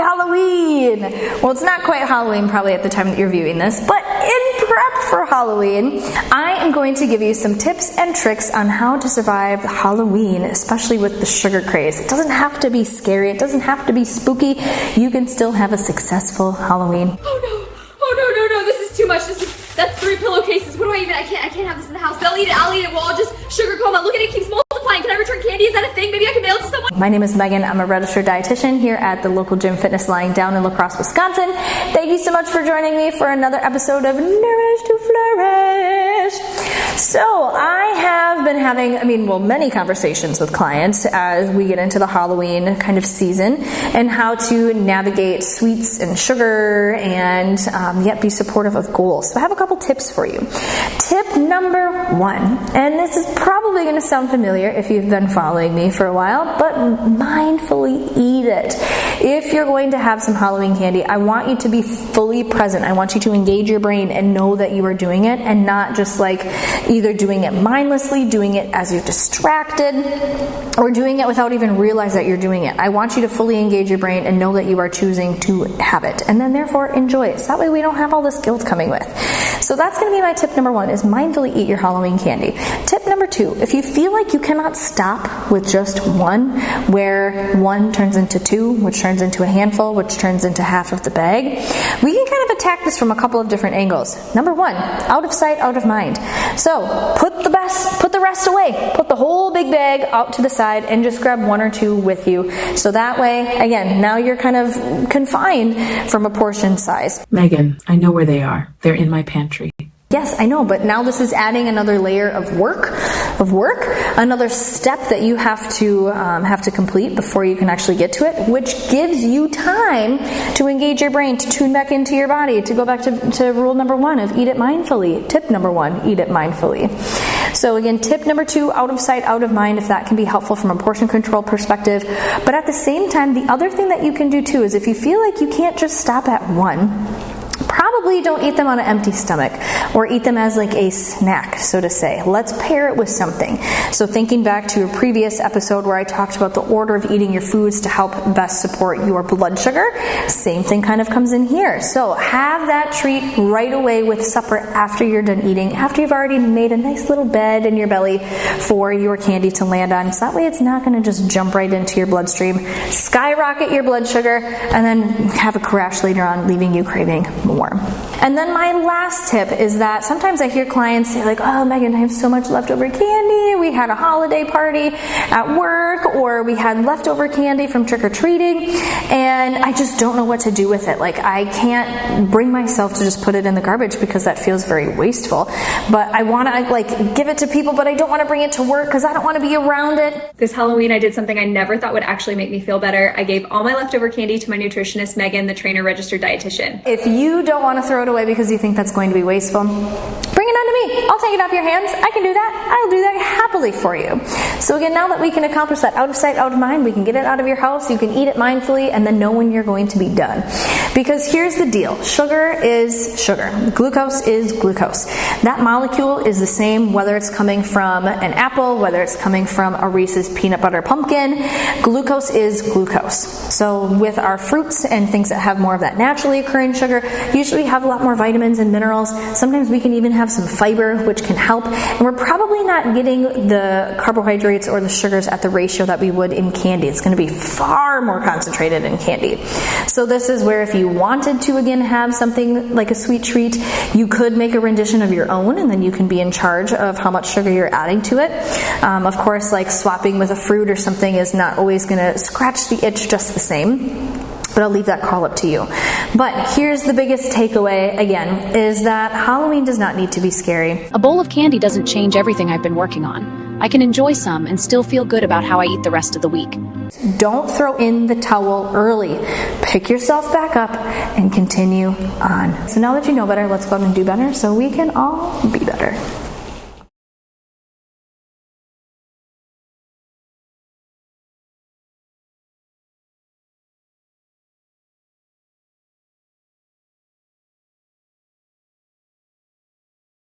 Halloween. Well, it's not quite Halloween probably at the time that you're viewing this, but in prep for Halloween, I am going to give you some tips and tricks on how to survive Halloween, especially with the sugar craze. It doesn't have to be scary. It doesn't have to be spooky. You can still have a successful Halloween. Oh no, this is too much. That's 3 pillowcases. What do I can't have this in the house. They'll eat it, I'll eat it, we'll all just sugar coma. Look at it, keeps multiplying. Can I return candy? Is that a thing? Maybe I can mail it to someone? My name is Megan. I'm a registered dietitian here at the local gym fitness lying down in La Crosse, Wisconsin. Thank you so much for joining me for another episode of Nourish to Flourish. So I have been having, many conversations with clients as we get into the Halloween kind of season and how to navigate sweets and sugar and yet be supportive of goals. So I have a couple tips for you. Tip number 1, and this is probably going to sound familiar if you've been following me for a while, but mindfully eat it. If you're going to have some Halloween candy, I want you to be fully present. I want you to engage your brain and know that you are doing it and not just like either doing it mindlessly, doing it as you're distracted, or doing it without even realize that you're doing it. I want you to fully engage your brain and know that you are choosing to have it and then therefore enjoy it. So that way we don't have all this guilt coming with. So that's going to be my tip number 1 is mindfully eat your Halloween candy. Tip number 2, if you feel like you cannot stop with just one, where 1 turns into 2, which turns into a handful, which turns into half of the bag, we can kind of attack this from a couple of different angles. Number 1, out of sight, out of mind. So put the rest away. Put the whole big bag out to the side and just grab 1 or 2 with you. So that way, again, now you're kind of confined from a portion size. Megan, I know where they are. They're in my pantry. Yes, I know, but now this is adding another layer of work, another step that you have to complete before you can actually get to it, which gives you time to engage your brain, to tune back into your body, to go back to rule number 1 of eat it mindfully. Tip number 1, eat it mindfully. So again, tip number 2, out of sight, out of mind, if that can be helpful from a portion control perspective. But at the same time, the other thing that you can do too is if you feel like you can't just stop at 1, probably don't eat them on an empty stomach or eat them as like a snack, so to say. Let's pair it with something. So thinking back to a previous episode where I talked about the order of eating your foods to help best support your blood sugar, same thing kind of comes in here. So have that treat right away with supper after you're done eating, after you've already made a nice little bed in your belly for your candy to land on. So that way it's not going to just jump right into your bloodstream, skyrocket your blood sugar, and then have a crash later on, leaving you craving more. And then my last tip is that sometimes I hear clients say like, oh, Megan, I have so much leftover candy. We had a holiday party at work, or we had leftover candy from trick-or-treating, and I just don't know what to do with it. Like, I can't bring myself to just put it in the garbage because that feels very wasteful. But I want to give it to people, but I don't want to bring it to work because I don't want to be around it. This Halloween, I did something I never thought would actually make me feel better. I gave all my leftover candy to my nutritionist, Megan, the trainer registered dietitian. If you don't want to throw it away because you think that's going to be wasteful, bring it on to me. I'll take it off your hands. I can do that. I'll do that happily for you. So again, now that we can accomplish that out of sight, out of mind, we can get it out of your house, you can eat it mindfully, and then know when you're going to be done. Because here's the deal. Sugar is sugar. Glucose is glucose. That molecule is the same whether it's coming from an apple, whether it's coming from a Reese's peanut butter pumpkin. Glucose is glucose. So with our fruits and things that have more of that naturally occurring sugar, usually have a lot more vitamins and minerals. Sometimes we can even have some fiber, which can help. And we're probably not getting the carbohydrates or the sugars at the ratio that we would in candy. It's going to be far more concentrated in candy. So this is where if you wanted to, again, have something like a sweet treat, you could make a rendition of your own, and then you can be in charge of how much sugar you're adding to it. Of course, like swapping with a fruit or something is not always going to scratch the itch just the same. But I'll leave that call up to you. But here's the biggest takeaway, again, is that Halloween does not need to be scary. A bowl of candy doesn't change everything I've been working on. I can enjoy some and still feel good about how I eat the rest of the week. Don't throw in the towel early. Pick yourself back up and continue on. So now that you know better, let's go out and do better so we can all be better.